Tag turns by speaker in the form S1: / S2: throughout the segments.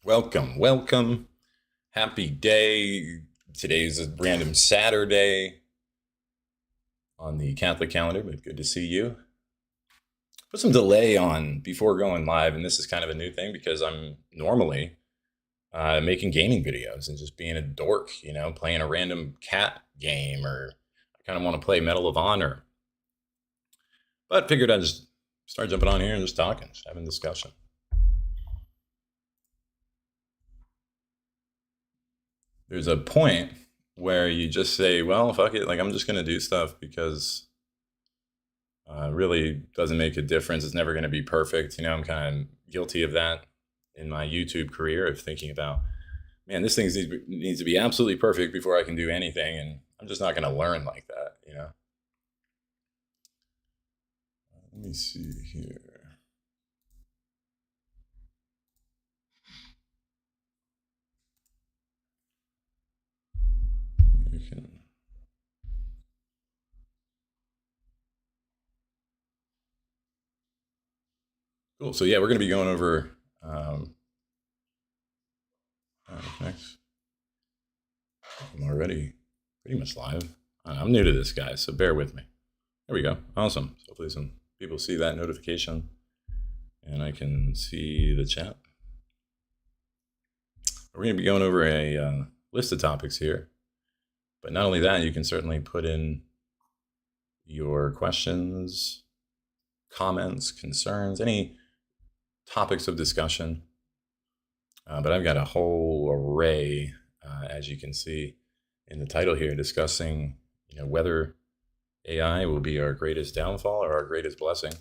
S1: Welcome, welcome. Happy day. Today's a random Saturday on the Catholic calendar, but good to see you. Put some delay on before going live, and this is kind of a new thing because I'm normally making gaming videos and just being a dork, playing a random cat game, or I kind of want to play Medal of Honor. But figured I'd just start jumping on here and just talking, just having discussion. There's a point where you just say, well, fuck it, like I'm just going to do stuff because really doesn't make a difference. It's never going to be perfect. I'm kind of guilty of that in my YouTube career, of thinking about, man, this thing needs to be absolutely perfect before I can do anything. And I'm just not going to learn like that. Let me see here. You can. Cool. So yeah, we're going to be going over. Next. I'm already pretty much live. I'm new to this, guys, so bear with me. There we go. Awesome. So hopefully some people see that notification and I can see the chat. We're going to be going over a list of topics here. But not only that, you can certainly put in your questions, comments, concerns, any topics of discussion. But I've got a whole array, as you can see in the title here, discussing whether AI will be our greatest downfall or our greatest blessing.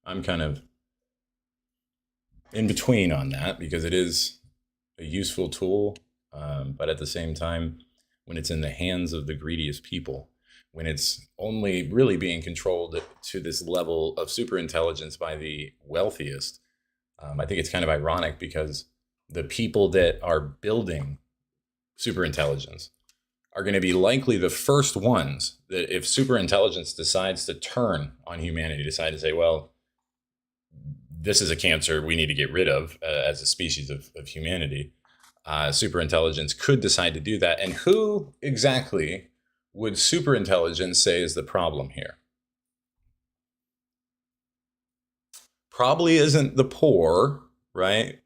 S1: I'm kind of in between on that because it is a useful tool, but at the same time, when it's in the hands of the greediest people, when it's only really being controlled to this level of superintelligence by the wealthiest, I think it's kind of ironic because the people that are building superintelligence are going to be likely the first ones that, if superintelligence decides to turn on humanity, decide to say, well, this is a cancer we need to get rid of as a species of humanity, superintelligence could decide to do that. And who exactly would superintelligence say is the problem here? Probably isn't the poor, right?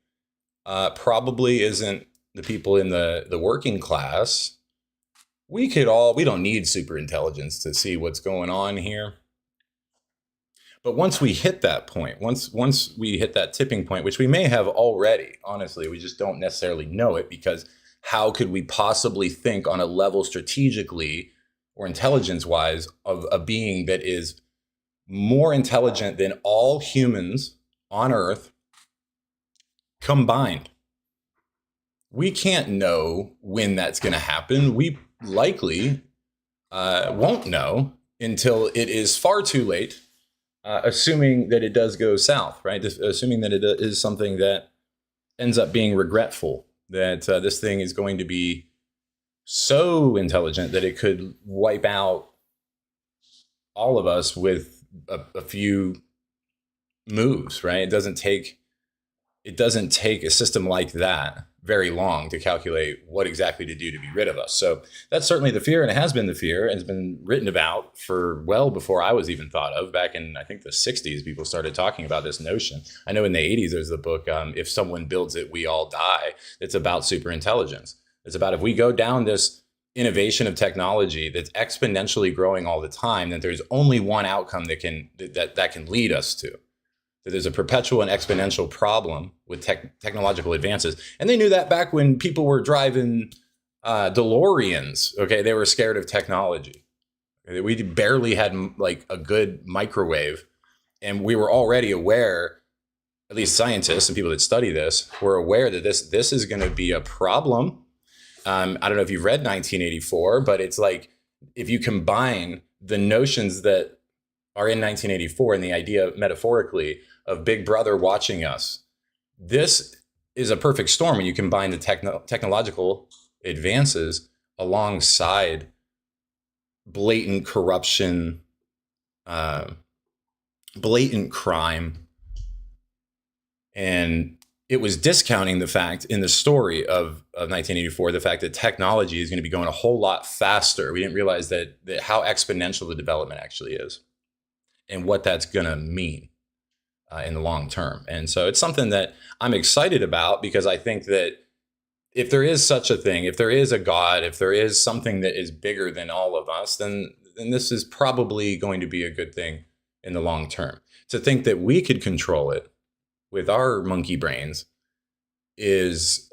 S1: Probably isn't the people in the working class. We don't need superintelligence to see what's going on here. But once we hit that point, once we hit that tipping point, which we may have already, honestly, we just don't necessarily know it, because how could we possibly think on a level strategically or intelligence-wise of a being that is more intelligent than all humans on Earth combined? We can't know when that's going to happen. We likely won't know until it is far too late, assuming that it does go south, right? Assuming that it is something that ends up being regretful, that this thing is going to be so intelligent that it could wipe out all of us with a few moves, right? It doesn't take a system like that very long to calculate what exactly to do to be rid of us. So that's certainly the fear, and it has been the fear, and it's been written about for well before I was even thought of. Back in, I think, the 60s, people started talking about this notion. I know in the 80s, there's the book, If Someone Builds It, We All Die. It's about superintelligence. It's about, if we go down this innovation of technology that's exponentially growing all the time, then there's only one outcome that can lead us to. That there's a perpetual and exponential problem with technological advances. And they knew that back when people were driving DeLoreans, okay? They were scared of technology. We barely had like a good microwave. And we were already aware, at least scientists and people that study this, were aware that this is going to be a problem. I don't know if you've read 1984, but it's like, if you combine the notions that are in 1984 and the idea, metaphorically, of Big Brother watching us, this is a perfect storm when you combine the technological advances alongside blatant corruption, blatant crime, and it was discounting the fact in the story of 1984, the fact that technology is going to be going a whole lot faster. We didn't realize that how exponential the development actually is and what that's going to mean in the long term. And so it's something that I'm excited about, because I think that if there is such a thing, if there is a God, if there is something that is bigger than all of us, then this is probably going to be a good thing in the long term. To think that we could control it with our monkey brains is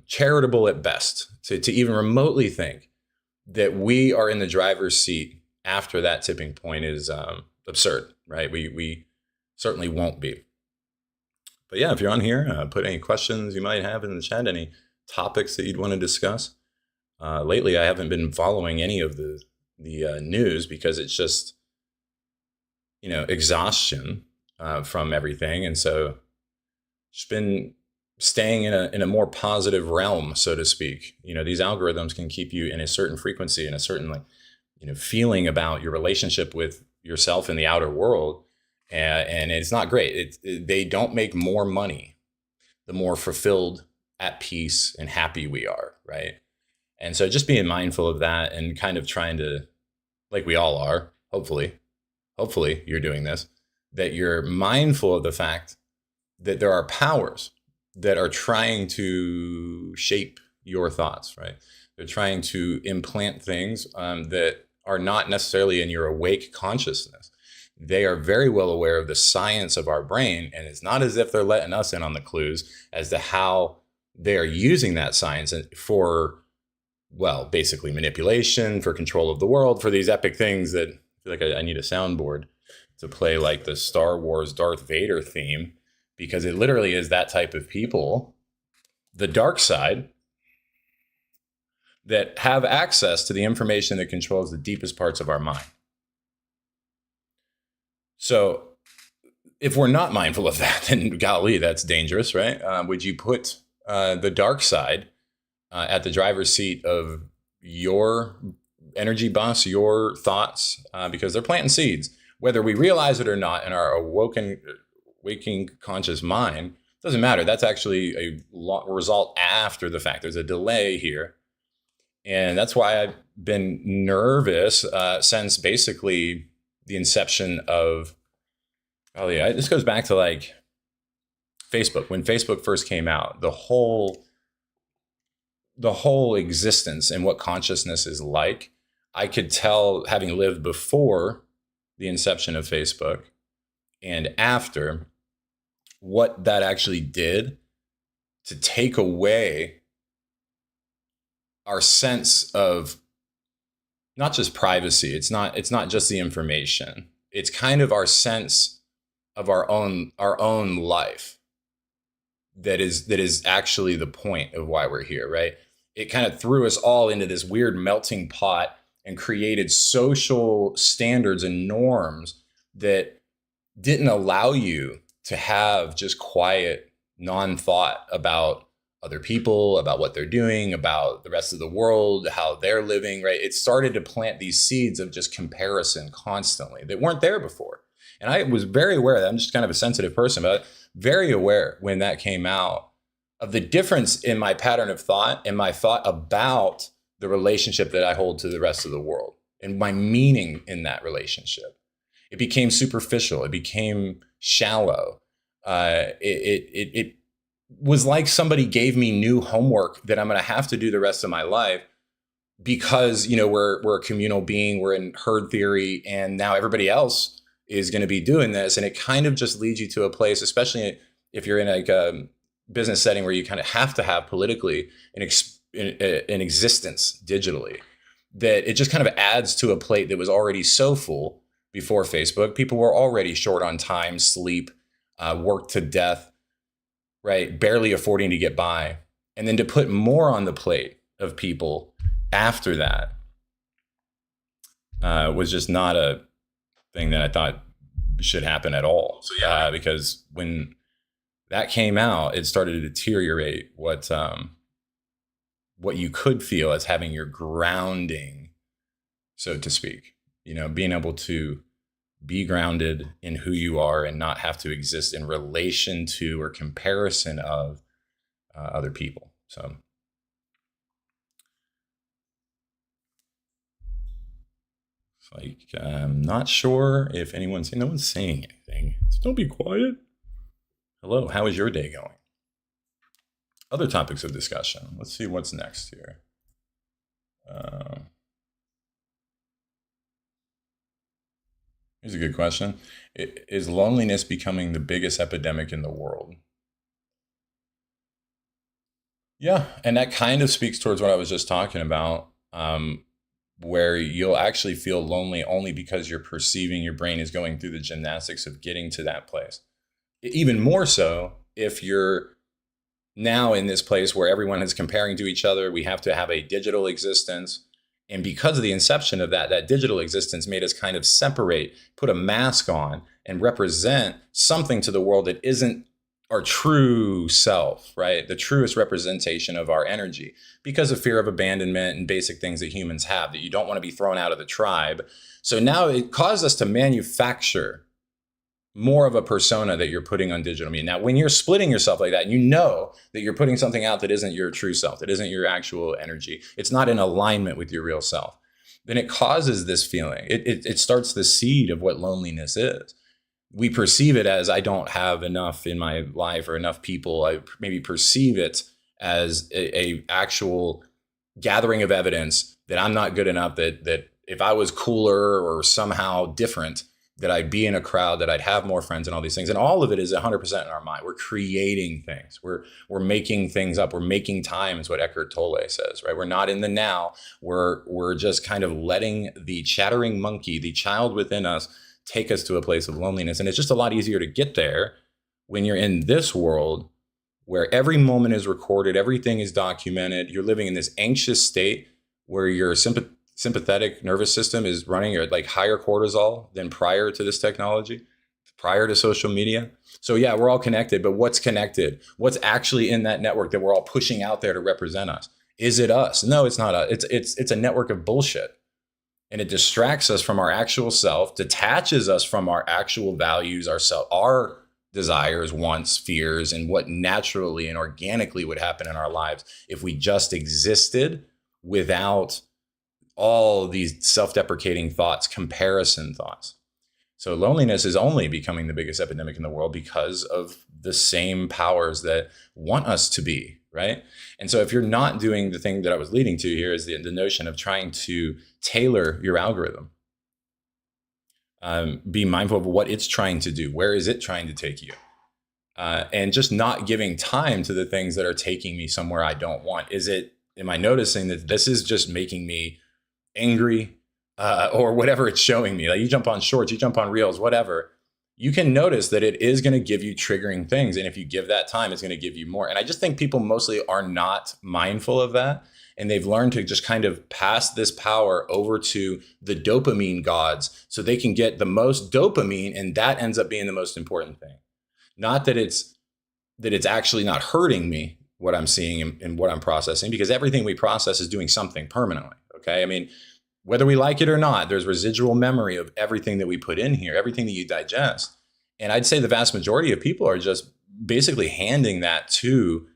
S1: charitable at best. To even remotely think that we are in the driver's seat after that tipping point is absurd, right? We certainly won't be. But yeah, if you're on here, put any questions you might have in the chat, any topics that you'd want to discuss. Lately, I haven't been following any of the news, because it's just, exhaustion from everything. And so just been staying in a more positive realm, so to speak. These algorithms can keep you in a certain frequency and a certain feeling about your relationship with yourself in the outer world. And it's not great. They don't make more money the more fulfilled, at peace, and happy we are, right? And so just being mindful of that and kind of trying to, like we all are, hopefully you're doing this, that you're mindful of the fact that there are powers that are trying to shape your thoughts, right? They're trying to implant things that are not necessarily in your awake consciousness. They are very well aware of the science of our brain, and it's not as if they're letting us in on the clues as to how they are using that science for, well, basically manipulation, for control of the world, for these epic things that I feel like I need a soundboard to play like the Star Wars Darth Vader theme, because it literally is that type of people, the dark side, that have access to the information that controls the deepest parts of our mind. So if we're not mindful of that, then golly, that's dangerous, right? Would you put the dark side at the driver's seat of your energy bus, your thoughts? Because they're planting seeds, whether we realize it or not in our waking conscious mind. Doesn't matter. That's actually a result after the fact. There's a delay here. And that's why I've been nervous since basically the inception of, this goes back to like Facebook. When Facebook first came out, the whole existence and what consciousness is like, I could tell, having lived before the inception of Facebook and after, what that actually did to take away our sense of not just privacy. It's not just the information. It's kind of our sense of our own life that is actually the point of why we're here, right? It kind of threw us all into this weird melting pot and created social standards and norms that didn't allow you to have just quiet, non-thought about other people, about what they're doing, about the rest of the world, how they're living, right? It started to plant these seeds of just comparison constantly that weren't there before. And I was very aware of that. I'm just kind of a sensitive person, but very aware when that came out of the difference in my pattern of thought and my thought about the relationship that I hold to the rest of the world and my meaning in that relationship. It became superficial. It became shallow. It was like somebody gave me new homework that I'm going to have to do the rest of my life because, we're a communal being, we're in herd theory, and now everybody else is going to be doing this. And it kind of just leads you to a place, especially if you're in like a business setting where you kind of have to have politically an existence digitally, that it just kind of adds to a plate that was already so full before Facebook. People were already short on time, sleep, worked to death, right? Barely affording to get by. And then to put more on the plate of people after that was just not a thing that I thought should happen at all. So, yeah. Because when that came out, it started to deteriorate what you could feel as having your grounding, so to speak. Being able to be grounded in who you are and not have to exist in relation to or comparison of other people. So it's like, I'm not sure if no one's saying anything. So don't be quiet. Hello, how is your day going? Other topics of discussion. Let's see what's next here. Here's a good question. Is loneliness becoming the biggest epidemic in the world? Yeah, and that kind of speaks towards what I was just talking about, where you'll actually feel lonely only because you're perceiving your brain is going through the gymnastics of getting to that place. Even more so if you're now in this place where everyone is comparing to each other. We have to have a digital existence. And because of the inception of that digital existence made us kind of separate, put a mask on, and represent something to the world that isn't our true self, right? The truest representation of our energy, because of fear of abandonment and basic things that humans have, that you don't want to be thrown out of the tribe. So now it caused us to manufacture more of a persona that you're putting on digital media. Now, when you're splitting yourself like that, and you know that you're putting something out that isn't your true self, that isn't your actual energy, it's not in alignment with your real self, then it causes this feeling. It starts the seed of what loneliness is. We perceive it as, I don't have enough in my life or enough people. I maybe perceive it as a actual gathering of evidence that I'm not good enough, that if I was cooler or somehow different, that I'd be in a crowd, that I'd have more friends and all these things. And all of it is 100% in our mind. We're creating things. We're making things up. We're making time, is what Eckhart Tolle says, right? We're not in the now. We're just kind of letting the chattering monkey, the child within us, take us to a place of loneliness. And it's just a lot easier to get there when you're in this world where every moment is recorded, everything is documented. You're living in this anxious state where your sympathetic nervous system is running at like higher cortisol than prior to this technology, prior to social media. So yeah, we're all connected, but what's connected? What's actually in that network that we're all pushing out there to represent us? Is it us? No, it's not us. It's a network of bullshit. And it distracts us from our actual self, detaches us from our actual values, our desires, wants, fears, and what naturally and organically would happen in our lives if we just existed without all these self-deprecating thoughts, comparison thoughts. So loneliness is only becoming the biggest epidemic in the world because of the same powers that want us to be, right? And so if you're not doing the thing that I was leading to here, is the notion of trying to tailor your algorithm. Be mindful of what it's trying to do. Where is it trying to take you? And just not giving time to the things that are taking me somewhere I don't want. Am I noticing that this is just making me angry, or whatever it's showing me? Like, you jump on shorts, you jump on reels, whatever, you can notice that it is going to give you triggering things. And if you give that time, it's going to give you more. And I just think people mostly are not mindful of that. And they've learned to just kind of pass this power over to the dopamine gods so they can get the most dopamine. And that ends up being the most important thing. Not that it's actually not hurting me, what I'm seeing and what I'm processing, because everything we process is doing something permanently. Okay. I mean, whether we like it or not, there's residual memory of everything that we put in here, everything that you digest. And I'd say the vast majority of people are just basically handing that to,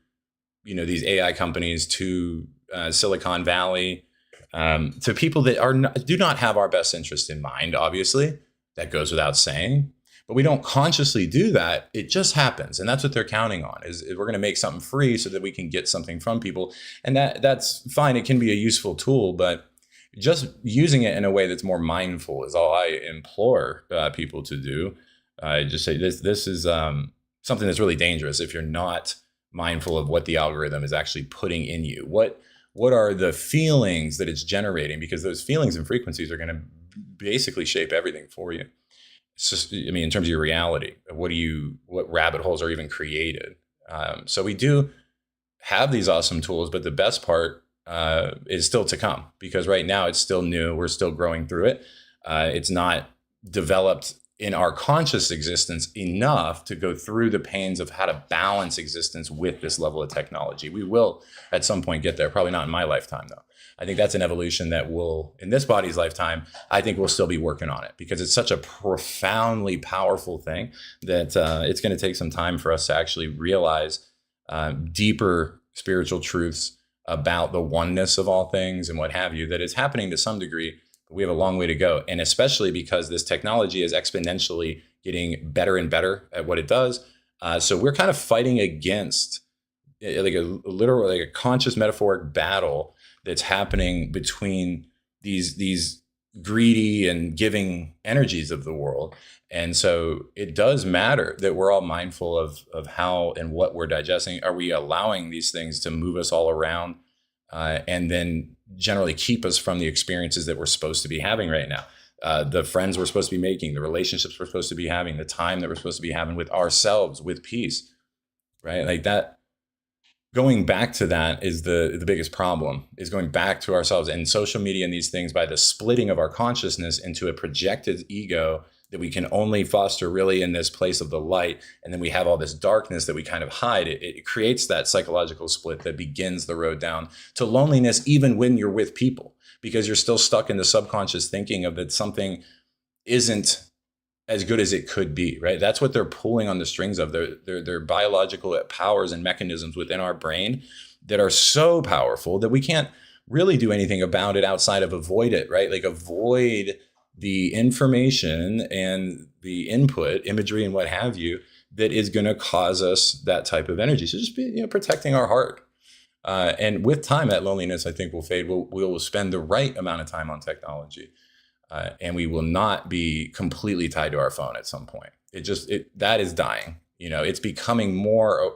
S1: these AI companies, to Silicon Valley, to people that do not have our best interest in mind. Obviously, that goes without saying. But we don't consciously do that. It just happens. And that's what they're counting on, is we're going to make something free so that we can get something from people. And that's fine. It can be a useful tool, but just using it in a way that's more mindful is all I implore people to do. I just say this is something that's really dangerous if you're not mindful of what the algorithm is actually putting in you. What are the feelings that it's generating? Because those feelings and frequencies are going to basically shape everything for you. It's just, in terms of your reality, what rabbit holes are even created. So we do have these awesome tools, but the best part is still to come, because right now it's still new. We're still growing through it. It's not developed in our conscious existence enough to go through the pains of how to balance existence with this level of technology. We will at some point get there, probably not in my lifetime though. I think that's an evolution that will, in this body's lifetime, I think we'll still be working on it because it's such a profoundly powerful thing that it's going to take some time for us to actually realize deeper spiritual truths about the oneness of all things and what have you, that is happening to some degree. But we have a long way to go. And especially because this technology is exponentially getting better and better at what it does. So we're kind of fighting against like a literal, like a conscious metaphoric battle that's happening between these greedy and giving energies of the world. And so it does matter that we're all mindful of how and what we're digesting. Are we allowing these things to move us all around and then generally keep us from the experiences that we're supposed to be having right now? The friends we're supposed to be making, the relationships we're supposed to be having, the time that we're supposed to be having with ourselves, with peace, right? Like that. Going back to that is the biggest problem, is going back to ourselves and social media and these things, by the splitting of our consciousness into a projected ego that we can only foster really in this place of the light. And then we have all this darkness that we kind of hide. It creates that psychological split that begins the road down to loneliness, even when you're with people, because you're still stuck in the subconscious thinking of that something isn't as good as it could be, right? That's what they're pulling on the strings of. They're biological powers and mechanisms within our brain that are so powerful that we can't really do anything about it outside of avoid it, right? Like avoid the information and the input, imagery and what have you, that is going to cause us that type of energy. So just be, protecting our heart. And with time, that loneliness, I think, will fade. We'll spend the right amount of time on technology. And we will not be completely tied to our phone at some point. That is dying. It's becoming more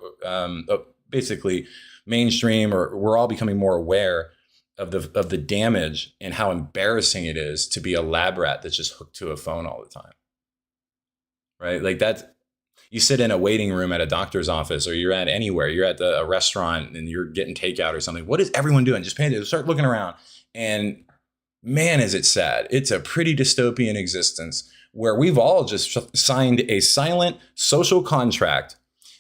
S1: basically mainstream, or we're all becoming more aware of the damage and how embarrassing it is to be a lab rat that's just hooked to a phone all the time. Right? Like that. You sit in a waiting room at a doctor's office, or you're at anywhere. You're at a restaurant and you're getting takeout or something. What is everyone doing? Just pay attention. Start looking around and. Man, is it sad. It's a pretty dystopian existence where we've all just signed a silent social contract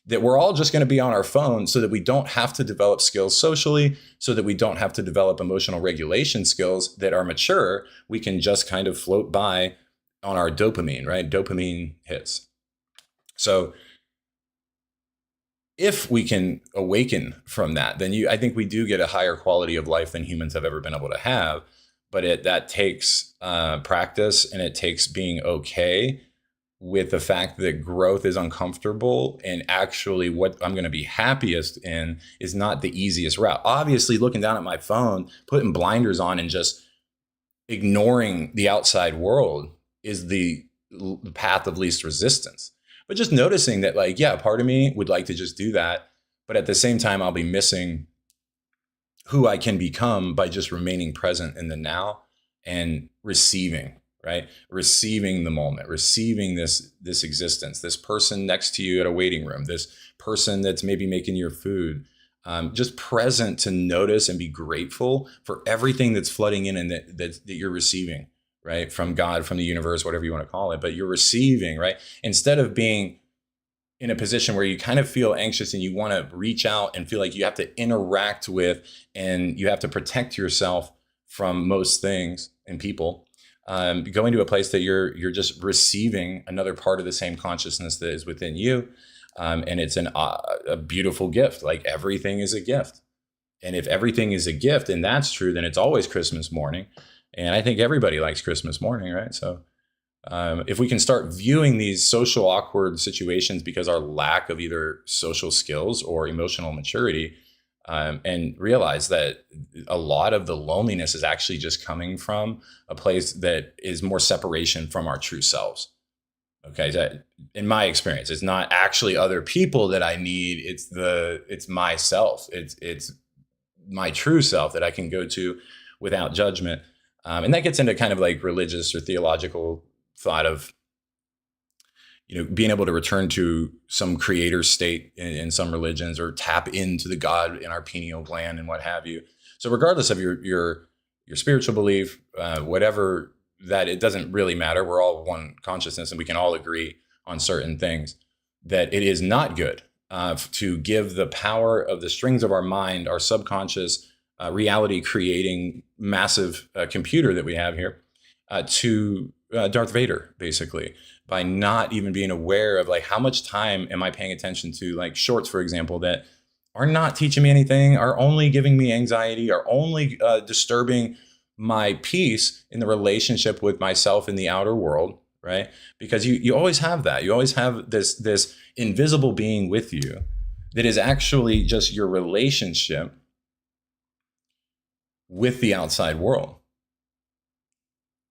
S1: that we're all just going to be on our phone so that we don't have to develop skills socially, so that we don't have to develop emotional regulation skills that are mature. We can just kind of float by on our dopamine, right? Dopamine hits. So if we can awaken from that, then I think we do get a higher quality of life than humans have ever been able to have. But that takes practice, and it takes being okay with the fact that growth is uncomfortable, and actually what I'm going to be happiest in is not the easiest route. Obviously, looking down at my phone, putting blinders on and just ignoring the outside world is the path of least resistance. But just noticing that, like, yeah, part of me would like to just do that, but at the same time, I'll be missing who I can become by just remaining present in the now and receiving, right? Receiving the moment, receiving this existence, this person next to you at a waiting room, this person that's maybe making your food, just present to notice and be grateful for everything that's flooding in and that you're receiving, right? From God, from the universe, whatever you want to call it, but you're receiving, right? Instead of being in a position where you kind of feel anxious and you want to reach out and feel like you have to interact with and you have to protect yourself from most things and people, going to a place that you're just receiving another part of the same consciousness that is within you. And it's a beautiful gift. Like everything is a gift. And if everything is a gift and that's true, then it's always Christmas morning. And I think everybody likes Christmas morning, right? So if we can start viewing these social awkward situations because our lack of either social skills or emotional maturity, and realize that a lot of the loneliness is actually just coming from a place that is more separation from our true selves. Okay, that, in my experience, it's not actually other people that I need. It's myself. It's my true self that I can go to without judgment. And that gets into kind of like religious or theological thought of, being able to return to some creator state in some religions, or tap into the God in our pineal gland and what have you. So regardless of your spiritual belief, whatever that it doesn't really matter. We're all one consciousness and we can all agree on certain things, that it is not good to give the power of the strings of our mind, our subconscious reality creating massive computer that we have here, to Darth Vader, basically, by not even being aware of like how much time am I paying attention to, like shorts, for example, that are not teaching me anything, are only giving me anxiety, are only disturbing my peace in the relationship with myself in the outer world, right? Because you always have that. You always have this invisible being with you that is actually just your relationship with the outside world.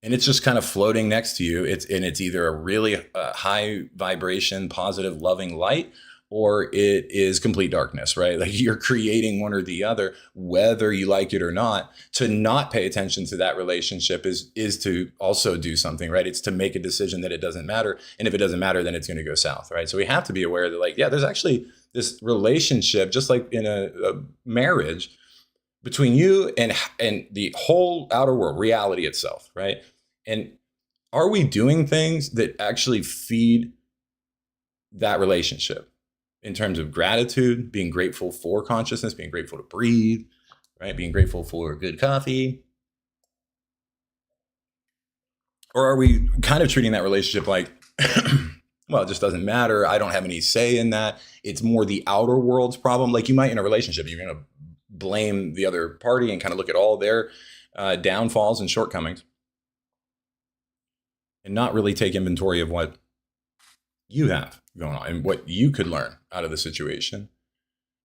S1: And it's just kind of floating next to you. It's either a really high vibration, positive, loving light, or it is complete darkness, right? Like you're creating one or the other, whether you like it or not. To not pay attention to that relationship is to also do something, right? It's to make a decision that it doesn't matter. And if it doesn't matter, then it's going to go south, right? So we have to be aware that like, yeah, there's actually this relationship, just like in a marriage, between you and the whole outer world, reality itself, right? And are we doing things that actually feed that relationship in terms of gratitude, being grateful for consciousness, being grateful to breathe, right? Being grateful for good coffee? Or are we kind of treating that relationship like, well, it just doesn't matter. I don't have any say in that. It's more the outer world's problem. Like you might in a relationship, you're going to blame the other party and kind of look at all their downfalls and shortcomings, and not really take inventory of what you have going on and what you could learn out of the situation.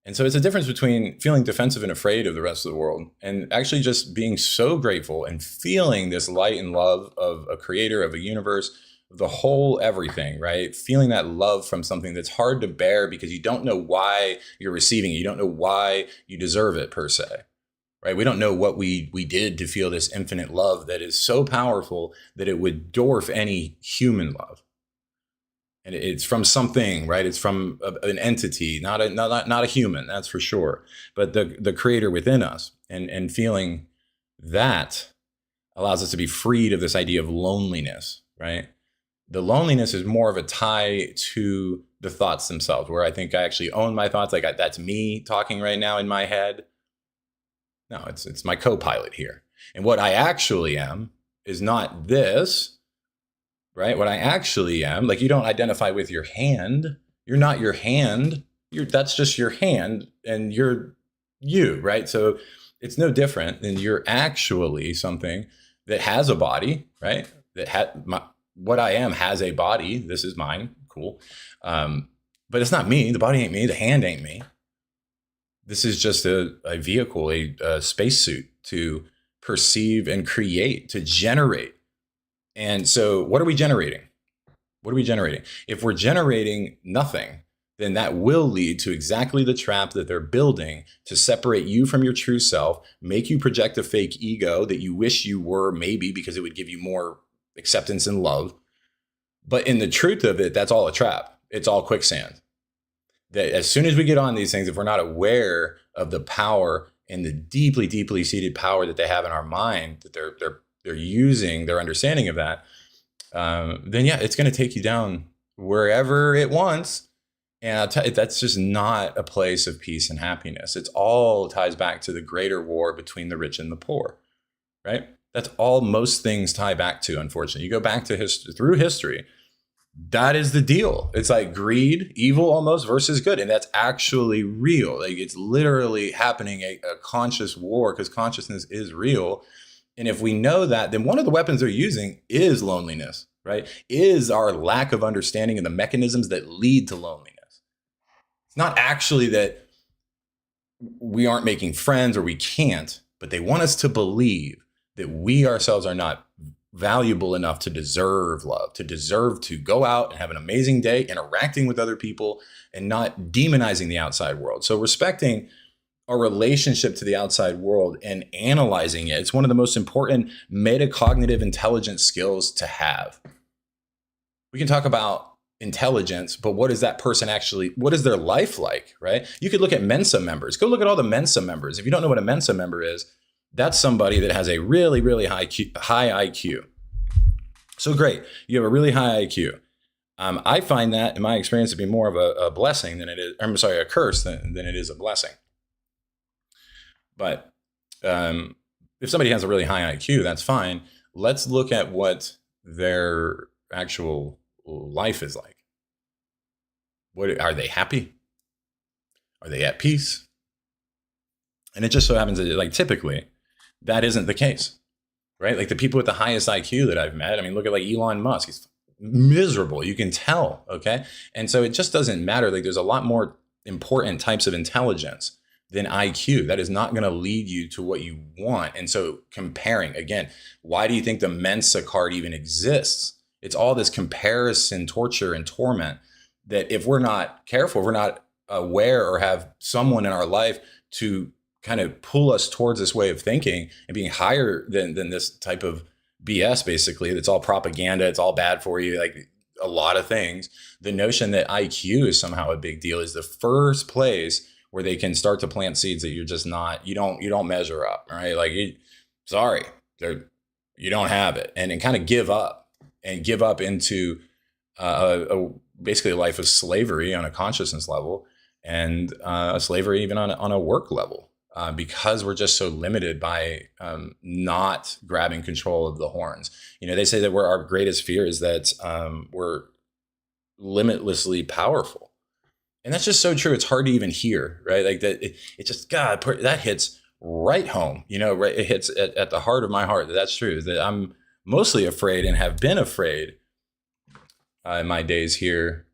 S1: And so it's a difference between feeling defensive and afraid of the rest of the world and actually just being so grateful and feeling this light and love of a creator, of a universe, the whole everything, right? Feeling that love from something that's hard to bear because you don't know why you're receiving it. You don't know why you deserve it per se, right? We don't know what we did to feel this infinite love that is so powerful that it would dwarf any human love. And it's from something, right? It's from an entity, not a human, that's for sure. But the creator within us, and feeling that allows us to be freed of this idea of loneliness, right? The loneliness is more of a tie to the thoughts themselves, where I think I actually own my thoughts. Like that's me talking right now in my head. No, it's my co-pilot here. And what I actually am is not this, right? What I actually am, like you don't identify with your hand. You're not your hand. That's just your hand and you're you, right? So it's no different than you're actually something that has a body, right? What I am has a body. This is mine. Cool. But it's not me. The body ain't me. The hand ain't me. This is just a vehicle, a spacesuit to perceive and create, to generate. And so what are we generating? What are we generating? If we're generating nothing, then that will lead to exactly the trap that they're building to separate you from your true self, make you project a fake ego that you wish you were, maybe because it would give you more acceptance and love. But in the truth of it, that's all a trap. It's all quicksand. That as soon as we get on these things, if we're not aware of the power and the deeply, deeply seated power that they have in our mind, that they're using their understanding of that, then yeah, it's going to take you down wherever it wants. And that's just not a place of peace and happiness. It's all ties back to the greater war between the rich and the poor, right? That's all most things tie back to, unfortunately. You go back to through history, that is the deal. It's like greed, evil almost versus good. And that's actually real. Like it's literally happening, a conscious war, because consciousness is real. And if we know that, then one of the weapons they're using is loneliness, right? Is our lack of understanding of the mechanisms that lead to loneliness. It's not actually that we aren't making friends or we can't, but they want us to believe that we ourselves are not valuable enough to deserve love, to deserve to go out and have an amazing day interacting with other people and not demonizing the outside world. So respecting our relationship to the outside world and analyzing it, it's one of the most important metacognitive intelligence skills to have. We can talk about intelligence, but what is that person actually, what is their life like, right? You could look at Mensa members. Go look at all the Mensa members. If you don't know what a Mensa member is, that's somebody that has a really, really high IQ. So great. You have a really high IQ. I find that, in my experience, to be more of a blessing than it is, I'm sorry, a curse than it is a blessing. But if somebody has a really high IQ, that's fine. Let's look at what their actual life is like. What are they happy? Are they at peace? And it just so happens that, like, typically, that isn't the case, right? Like the people with the highest IQ that I've met, I mean, look at like Elon Musk. He's miserable. You can tell, okay? And so it just doesn't matter. Like there's a lot more important types of intelligence than IQ. That is not going to lead you to what you want. And so comparing, again, why do you think the Mensa card even exists? It's all this comparison, torture, and torment that if we're not careful, if we're not aware or have someone in our life to kind of pull us towards this way of thinking and being higher than this type of BS, basically, that's all propaganda, it's all bad for you, like a lot of things. The notion that IQ is somehow a big deal is the first place where they can start to plant seeds that you're just not, you don't measure up, right? Like, sorry, you don't have it, and kind of give up into basically a life of slavery on a consciousness level, and a slavery even on a work level. Because we're just so limited by not grabbing control of the horns. You know, they say that our greatest fear is that we're limitlessly powerful. And that's just so true. It's hard to even hear, right? Like that, it just, God, that hits right home. You know, right? It hits at the heart of my heart. That's true. That I'm mostly afraid and have been afraid in my days here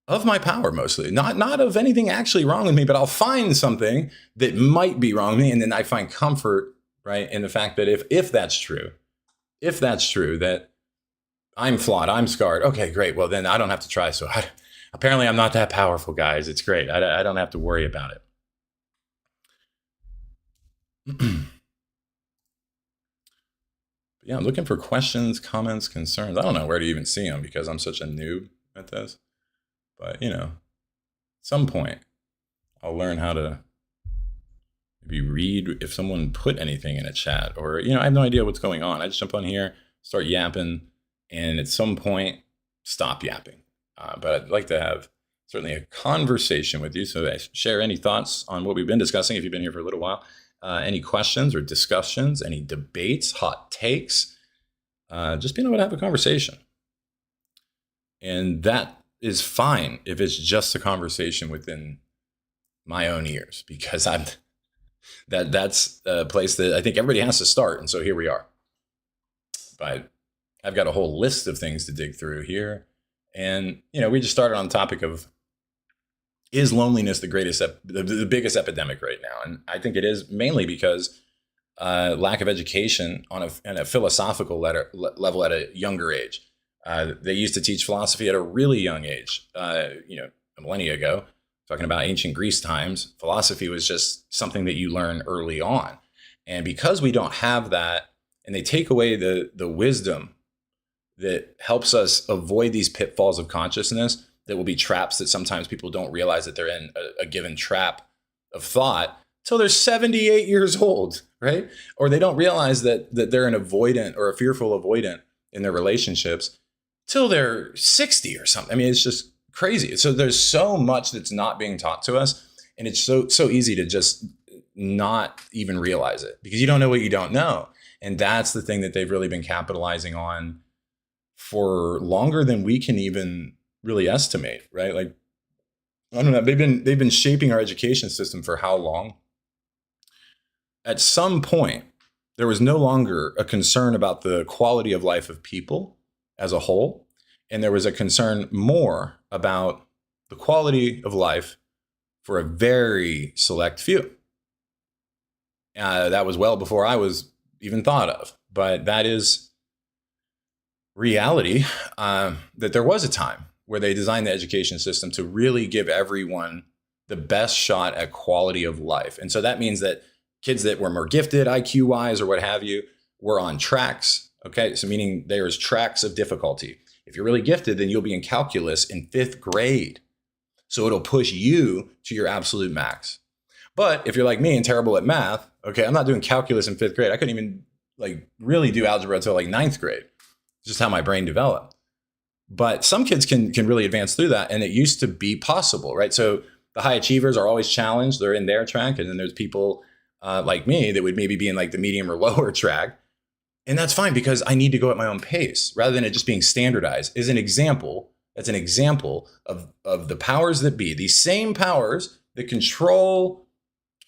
S1: of my power, mostly not of anything actually wrong with me, but I'll find something that might be wrong with me. And then I find comfort, right, in the fact that if that's true, that I'm flawed, I'm scarred. Okay, great. Well, then I don't have to try. So apparently I'm not that powerful, guys. It's great. I don't have to worry about it. Yeah, I'm looking for questions, comments, concerns. I don't know where to even see them because I'm such a noob at this. But, you know, at some point, I'll learn how to maybe read if someone put anything in a chat, or, you know, I have no idea what's going on. I just jump on here, start yapping, and at some point, stop yapping. But I'd like to have certainly a conversation with you. So share any thoughts on what we've been discussing if you've been here for a little while. Any questions or discussions, any debates, hot takes, just being able to have a conversation. And that is fine if it's just a conversation within my own ears, because that's a place that I think everybody has to start. And so here we are. But I've got a whole list of things to dig through here. And, you know, we just started on the topic of, is loneliness the biggest epidemic right now? And I think it is, mainly because lack of education on a philosophical level at a younger age. They used to teach philosophy at a really young age. You know, a millennia ago, talking about ancient Greece times, philosophy was just something that you learn early on. And because we don't have that, and they take away the wisdom that helps us avoid these pitfalls of consciousness, that will be traps that sometimes people don't realize that they're in a given trap of thought till they're 78 years old, right? Or they don't realize that they're an avoidant or a fearful avoidant in their relationships till they're 60 or something. I mean, it's just crazy. So there's so much that's not being taught to us, and it's so easy to just not even realize it because you don't know what you don't know. And that's the thing that they've really been capitalizing on for longer than we can even really estimate, right? Like, I don't know, they've been shaping our education system for how long? At some point, there was no longer a concern about the quality of life of people as a whole, and there was a concern more about the quality of life for a very select few. That was well before I was even thought of, but that is reality, that there was a time where they designed the education system to really give everyone the best shot at quality of life. And so that means that kids that were more gifted, IQ wise, or what have you, were on tracks. Okay. So meaning there's tracks of difficulty. If you're really gifted, then you'll be in calculus in 5th grade. So it'll push you to your absolute max. But if you're like me and terrible at math, okay, I'm not doing calculus in 5th grade. I couldn't even like really do algebra until like ninth grade. It's just how my brain developed. But some kids can really advance through that, and it used to be possible, right? So the high achievers are always challenged; they're in their track, and then there's people like me that would maybe be in like the medium or lower track, and that's fine because I need to go at my own pace rather than it just being standardized. Is an example. That's an example of the powers that be, these same powers that control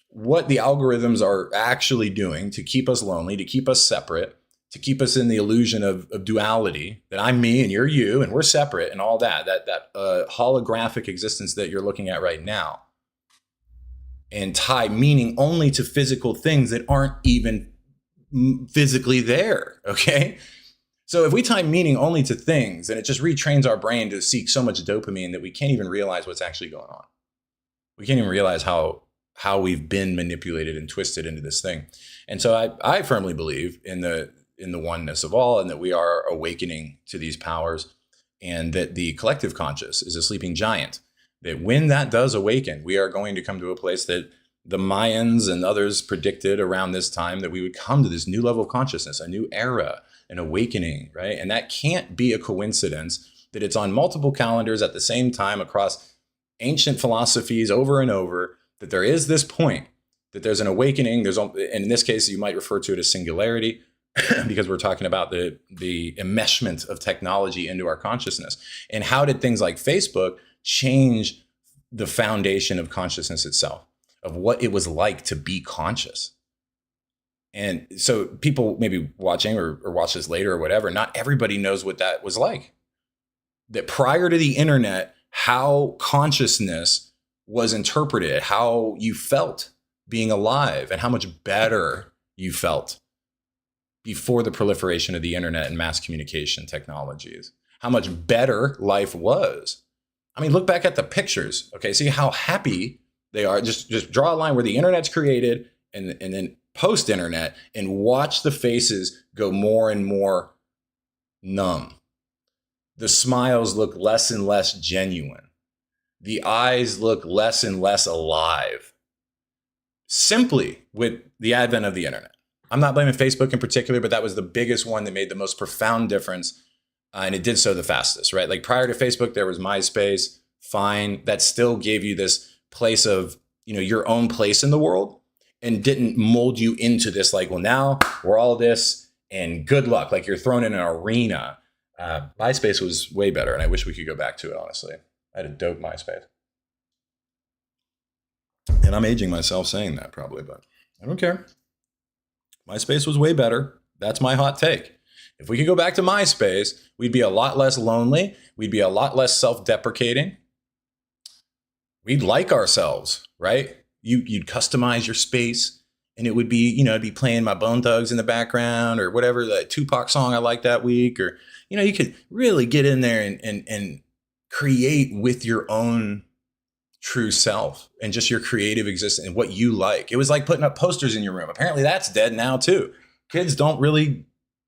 S1: what the algorithms are actually doing to keep us lonely, to keep us separate, to keep us in the illusion of duality, that I'm me and you're you and we're separate and all that holographic existence that you're looking at right now, and tie meaning only to physical things that aren't even physically there. Okay. So if we tie meaning only to things, then it just retrains our brain to seek so much dopamine that we can't even realize what's actually going on. We can't even realize how we've been manipulated and twisted into this thing. And so I firmly believe in the oneness of all, and that we are awakening to these powers, and that the collective conscious is a sleeping giant. That when that does awaken, we are going to come to a place that the Mayans and others predicted around this time, that we would come to this new level of consciousness, a new era, an awakening, right? And that can't be a coincidence that it's on multiple calendars at the same time across ancient philosophies over and over, that there is this point, that there's an awakening. And in this case, you might refer to it as singularity, because we're talking about the enmeshment of technology into our consciousness. And how did things like Facebook change the foundation of consciousness itself, of what it was like to be conscious? And so people maybe watching or watch this later or whatever, not everybody knows what that was like. That prior to the internet, how consciousness was interpreted, how you felt being alive, and how much better you felt before the proliferation of the internet and mass communication technologies, how much better life was. I mean, look back at the pictures, okay? See how happy they are. Just draw a line where the internet's created and then post-internet, and watch the faces go more and more numb. The smiles look less and less genuine. The eyes look less and less alive. Simply with the advent of the internet. I'm not blaming Facebook in particular, but that was the biggest one that made the most profound difference. And it did so the fastest, right? Like prior to Facebook, there was MySpace, fine. That still gave you this place of, your own place in the world, and didn't mold you into this, like, well, now we're all this and good luck. Like you're thrown in an arena. MySpace was way better. And I wish we could go back to it, honestly. I had a dope MySpace. And I'm aging myself saying that probably, but I don't care. MySpace was way better. That's my hot take. If we could go back to MySpace, we'd be a lot less lonely. We'd be a lot less self-deprecating. We'd like ourselves, right? You'd customize your space, and it would be, it'd be playing my Bone Thugs in the background, or whatever, the Tupac song I liked that week. Or, you could really get in there and create with your own true self and just your creative existence and what you like. It was like putting up posters in your room. Apparently that's dead now too. Kids don't really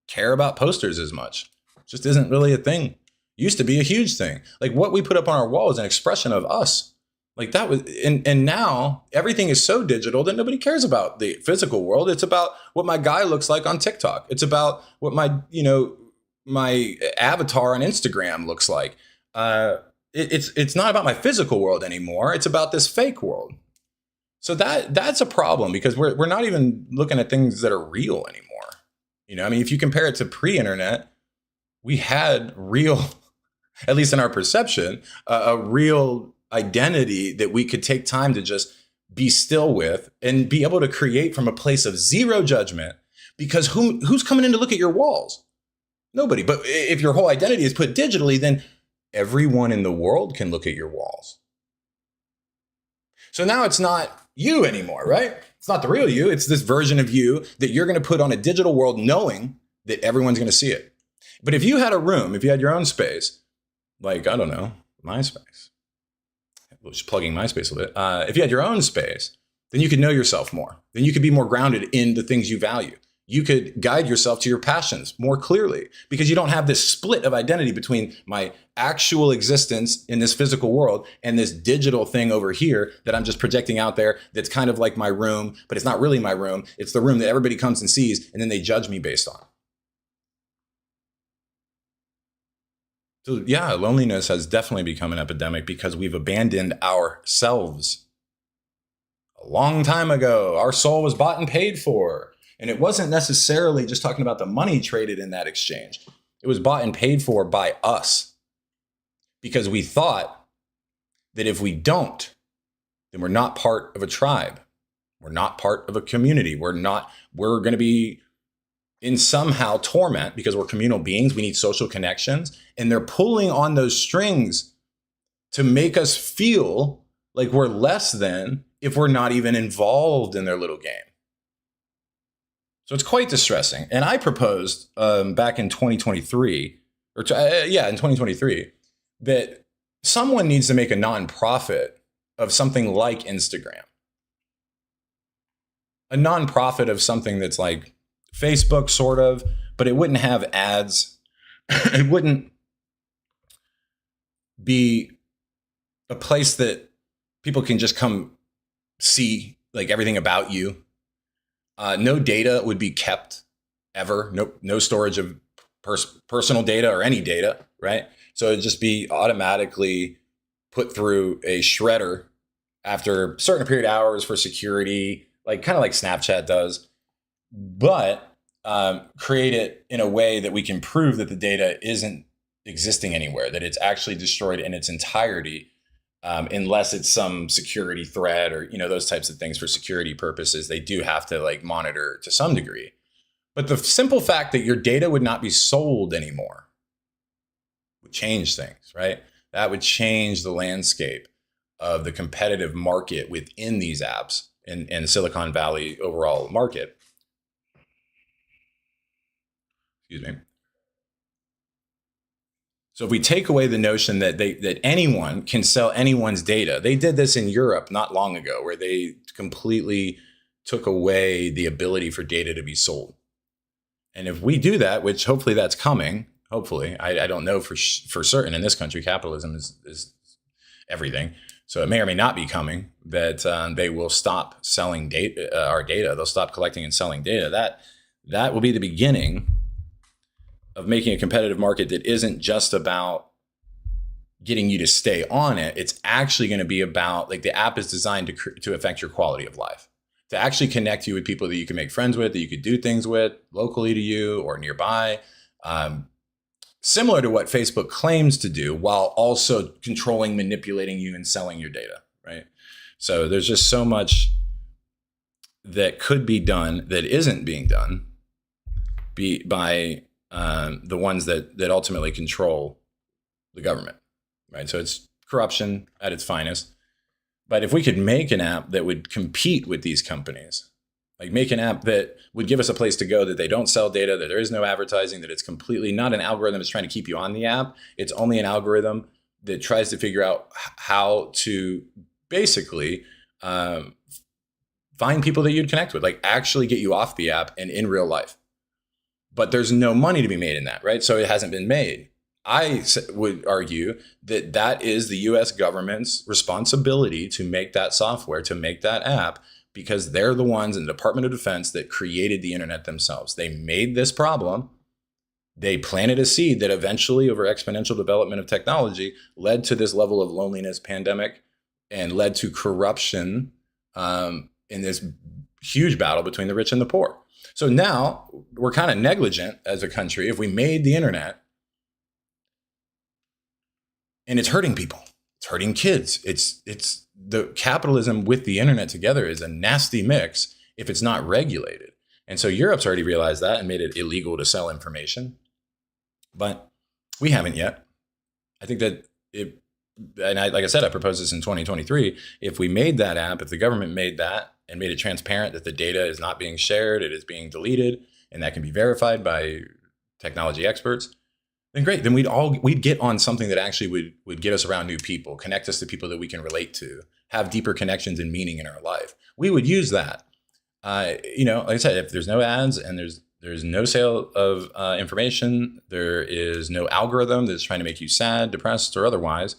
S1: care about posters as much. It just isn't really a thing. Used to be a huge thing. Like what we put up on our wall is an expression of us. Like that was, and now everything is so digital that nobody cares about the physical world. It's about what my guy looks like on TikTok. It's about what my avatar on Instagram looks like. It's not about my physical world anymore. It's about this fake world. So that's a problem, because we're not even looking at things that are real anymore. If you compare it to pre-internet, we had real, at least in our perception, a real identity that we could take time to just be still with and be able to create from a place of zero judgment, because who's coming in to look at your walls? Nobody. But if your whole identity is put digitally, then everyone in the world can look at your walls. So now it's not you anymore, right? It's not the real you. It's this version of you that you're going to put on a digital world, knowing that everyone's going to see it. But if you had a room, if you had your own space, like, I don't know, MySpace, just plugging MySpace a bit. If you had your own space, then you could know yourself more. Then you could be more grounded in the things you value. You could guide yourself to your passions more clearly because you don't have this split of identity between my actual existence in this physical world and this digital thing over here that I'm just projecting out there that's kind of like my room, but it's not really my room. It's the room that everybody comes and sees, and then they judge me based on. So yeah, loneliness has definitely become an epidemic because we've abandoned ourselves. A long time ago, our soul was bought and paid for. And it wasn't necessarily just talking about the money traded in that exchange. It was bought and paid for by us because we thought that if we don't, then we're not part of a tribe. We're not part of a community. We're going to be in somehow torment because we're communal beings. We need social connections. And they're pulling on those strings to make us feel like we're less than if we're not even involved in their little game. So it's quite distressing. And I proposed back in 2023, in 2023, that someone needs to make a nonprofit of something like Instagram. A nonprofit of something that's like Facebook, sort of, but it wouldn't have ads. It wouldn't be a place that people can just come see like everything about you. No data would be kept ever. No storage of personal data or any data, right? So it'd just be automatically put through a shredder after a certain period of hours for security, like kind of like Snapchat does, but create it in a way that we can prove that the data isn't existing anywhere, that it's actually destroyed in its entirety. Unless it's some security threat or, those types of things for security purposes, they do have to like monitor to some degree. But the simple fact that your data would not be sold anymore would change things, right? That would change the landscape of the competitive market within these apps and Silicon Valley overall market. Excuse me. So if we take away the notion that that anyone can sell anyone's data, they did this in Europe not long ago, where they completely took away the ability for data to be sold. And if we do that, which hopefully that's coming, hopefully, I don't know for certain in this country, capitalism is everything. So it may or may not be coming, that they will stop selling our data. They'll stop collecting and selling data. That will be the beginning of making a competitive market that isn't just about getting you to stay on it. It's actually going to be about, like, the app is designed to affect your quality of life, to actually connect you with people that you can make friends with, that you could do things with locally to you or nearby. Similar to what Facebook claims to do, while also controlling, manipulating you and selling your data, right? So there's just so much that could be done that isn't being done by the ones that ultimately control the government, right? So it's corruption at its finest. But if we could make an app that would compete with these companies, like make an app that would give us a place to go, that they don't sell data, that there is no advertising, that it's completely not an algorithm that's trying to keep you on the app. It's only an algorithm that tries to figure out how to basically find people that you'd connect with, like actually get you off the app and in real life. But there's no money to be made in that, right? So it hasn't been made. I would argue that that is the US government's responsibility to make that software, to make that app, because they're the ones in the Department of Defense that created the internet themselves. They made this problem. They planted a seed that eventually, over exponential development of technology, led to this level of loneliness pandemic and led to corruption in this huge battle between the rich and the poor. So now we're kind of negligent as a country if we made the internet, and it's hurting people. It's hurting kids. It's the capitalism with the internet together is a nasty mix if it's not regulated. And so Europe's already realized that and made it illegal to sell information. But we haven't yet. I think that like I said, I proposed this in 2023. If we made that app, if the government made that and made it transparent that the data is not being shared, it is being deleted, and that can be verified by technology experts, then great. Then we'd get on something that actually would get us around new people, connect us to people that we can relate to, have deeper connections and meaning in our life. We would use that. Like I said, if there's no ads and there's no sale of information, there is no algorithm that's trying to make you sad, depressed, or otherwise,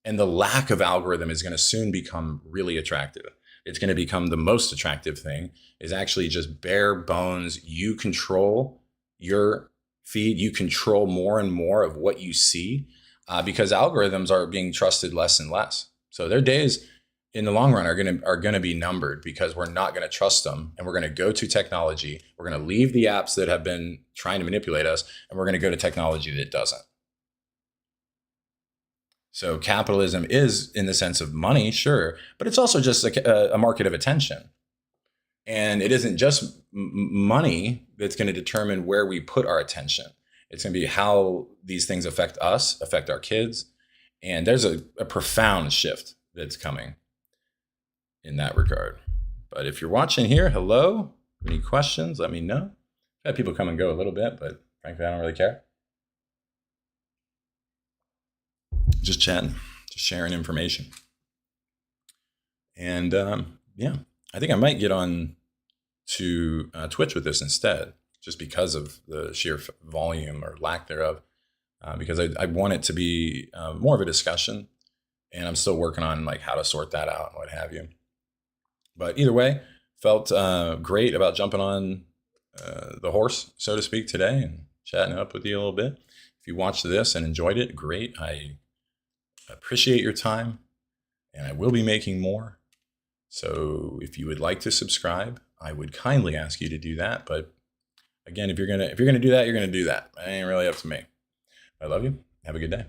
S1: and the lack of algorithm is going to soon become really attractive. It's going to become the most attractive thing, is actually just bare bones. You control your feed. You control more and more of what you see, because algorithms are being trusted less and less. So their days in the long run are going to be numbered, because we're not going to trust them, and we're going to go to technology. We're going to leave the apps that have been trying to manipulate us, and we're going to go to technology that doesn't. So capitalism is in the sense of money, sure, but it's also just a market of attention. And it isn't just money that's going to determine where we put our attention. It's going to be how these things affect us, affect our kids. And there's a profound shift that's coming in that regard. But if you're watching here, hello. Any questions, let me know. I've had people come and go a little bit, but frankly, I don't really care. Just chatting, just sharing information. And yeah, I think I might get on to Twitch with this instead, just because of the sheer volume or lack thereof, because I want it to be more of a discussion, and I'm still working on like how to sort that out and what have you. But either way, felt great about jumping on the horse, so to speak, today and chatting up with you a little bit. If you watched this and enjoyed it, great. I appreciate your time, and I will be making more. So if you would like to subscribe, I would kindly ask you to do that. But again, if you're gonna do that, you're gonna do that. It ain't really up to me. I love you. Have a good day.